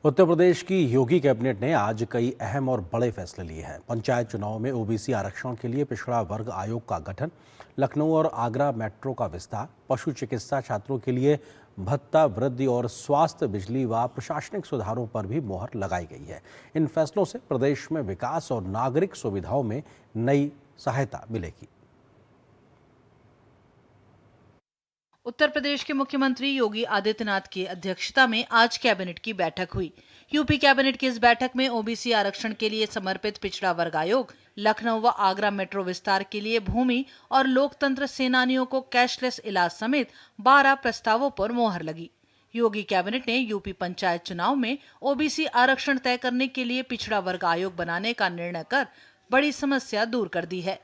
उत्तर प्रदेश की योगी कैबिनेट ने आज कई अहम और बड़े फैसले लिए हैं। पंचायत चुनाव में ओबीसी आरक्षण के लिए पिछड़ा वर्ग आयोग का गठन, लखनऊ और आगरा मेट्रो का विस्तार, पशु चिकित्सा छात्रों के लिए भत्ता वृद्धि और स्वास्थ्य, बिजली व प्रशासनिक सुधारों पर भी मोहर लगाई गई है। इन फैसलों से प्रदेश में विकास और नागरिक सुविधाओं में नई सहायता मिलेगी। उत्तर प्रदेश के मुख्यमंत्री योगी आदित्यनाथ की अध्यक्षता में आज कैबिनेट की बैठक हुई। यूपी कैबिनेट की इस बैठक में ओबीसी आरक्षण के लिए समर्पित पिछड़ा वर्ग आयोग, लखनऊ व आगरा मेट्रो विस्तार के लिए भूमि और लोकतंत्र सेनानियों को कैशलेस इलाज समेत 12 प्रस्तावों पर मोहर लगी। योगी कैबिनेट ने यूपी पंचायत चुनाव में ओबीसी आरक्षण तय करने के लिए पिछड़ा वर्ग आयोग बनाने का निर्णय कर बड़ी समस्या दूर कर दी है।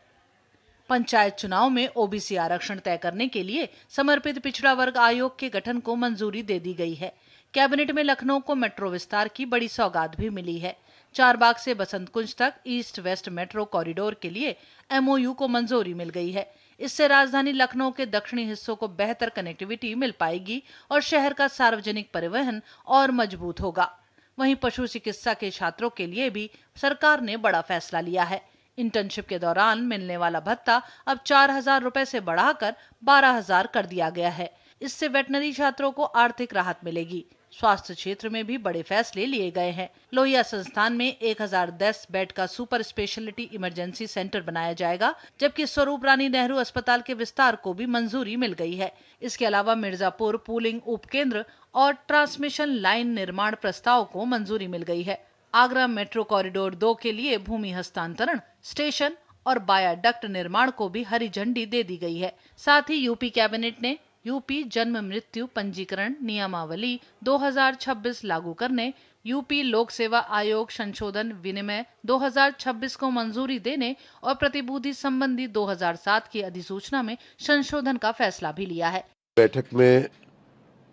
पंचायत चुनाव में ओबीसी आरक्षण तय करने के लिए समर्पित पिछड़ा वर्ग आयोग के गठन को मंजूरी दे दी गई है। कैबिनेट में लखनऊ को मेट्रो विस्तार की बड़ी सौगात भी मिली है। चारबाग से बसंत कुंज तक ईस्ट वेस्ट मेट्रो कॉरिडोर के लिए एमओयू को मंजूरी मिल गई है। इससे राजधानी लखनऊ के दक्षिणी हिस्सों को बेहतर कनेक्टिविटी मिल पाएगी और शहर का सार्वजनिक परिवहन और मजबूत होगा। वहीं पशु चिकित्सा के छात्रों के लिए भी सरकार ने बड़ा फैसला लिया है। इंटर्नशिप के दौरान मिलने वाला भत्ता अब 4,000 रुपए से बढ़ाकर 12,000 कर दिया गया है। इससे वेटनरी छात्रों को आर्थिक राहत मिलेगी। स्वास्थ्य क्षेत्र में भी बड़े फैसले लिए गए हैं। लोहिया संस्थान में 1010 बेड का सुपर स्पेशलिटी इमरजेंसी सेंटर बनाया जाएगा, जबकि स्वरूप रानी नेहरू अस्पताल के विस्तार को भी मंजूरी मिल गई है। इसके अलावा मिर्जापुर पूलिंग उपकेंद्र और ट्रांसमिशन लाइन निर्माण प्रस्ताव को मंजूरी मिल गई है। आगरा मेट्रो कॉरिडोर 2 के लिए भूमि हस्तांतरण, स्टेशन और बायाडक्ट निर्माण को भी हरी झंडी दे दी गई है। साथ ही यूपी कैबिनेट ने यूपी जन्म मृत्यु पंजीकरण नियमावली 2026 लागू करने, यूपी लोक सेवा आयोग संशोधन विनिमय 2026 को मंजूरी देने और प्रतिभूति संबंधी 2007 की अधिसूचना में संशोधन का फैसला भी लिया है। बैठक में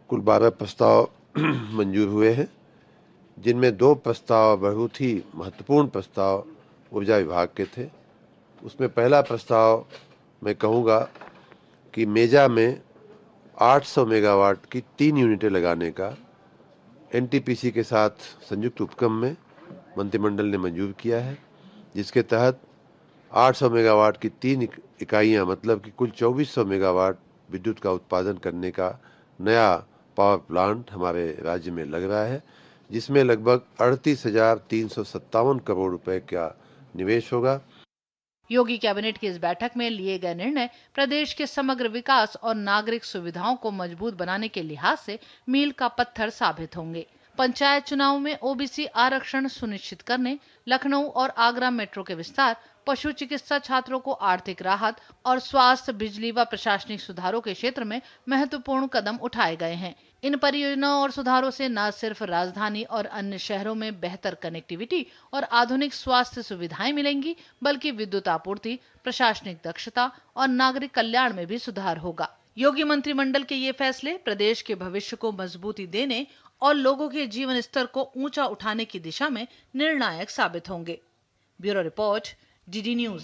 कुल 12 प्रस्ताव मंजूर हुए हैं, जिनमें 2 प्रस्ताव बहुत ही महत्वपूर्ण प्रस्ताव ऊर्जा विभाग के थे। उसमें पहला प्रस्ताव मैं कहूँगा कि मेजा में 800 मेगावाट की 3 यूनिटें लगाने का एनटीपीसी के साथ संयुक्त उपक्रम में मंत्रिमंडल ने मंजूर किया है, जिसके तहत 800 मेगावाट की 3 इकाइयाँ मतलब कि कुल 2400 मेगावाट विद्युत का उत्पादन करने का नया पावर प्लांट हमारे राज्य में लग रहा है, जिसमें लगभग 38,357 करोड़ रुपए का निवेश होगा। योगी कैबिनेट की इस बैठक में लिए गए निर्णय प्रदेश के समग्र विकास और नागरिक सुविधाओं को मजबूत बनाने के लिहाज से मील का पत्थर साबित होंगे। पंचायत चुनाव में ओबीसी आरक्षण सुनिश्चित करने, लखनऊ और आगरा मेट्रो के विस्तार, पशु चिकित्सा छात्रों को आर्थिक राहत और स्वास्थ्य, बिजली व प्रशासनिक सुधारों के क्षेत्र में महत्वपूर्ण कदम उठाए गए हैं। इन परियोजनाओं और सुधारों से न सिर्फ राजधानी और अन्य शहरों में बेहतर कनेक्टिविटी और आधुनिक स्वास्थ्य सुविधाएं मिलेंगी, बल्कि विद्युत आपूर्ति, प्रशासनिक दक्षता और नागरिक कल्याण में भी सुधार होगा। योगी मंत्रिमंडल के ये फैसले प्रदेश के भविष्य को मजबूती देने और लोगों के जीवन स्तर को ऊंचा उठाने की दिशा में निर्णायक साबित होंगे। Bureau report, DD news.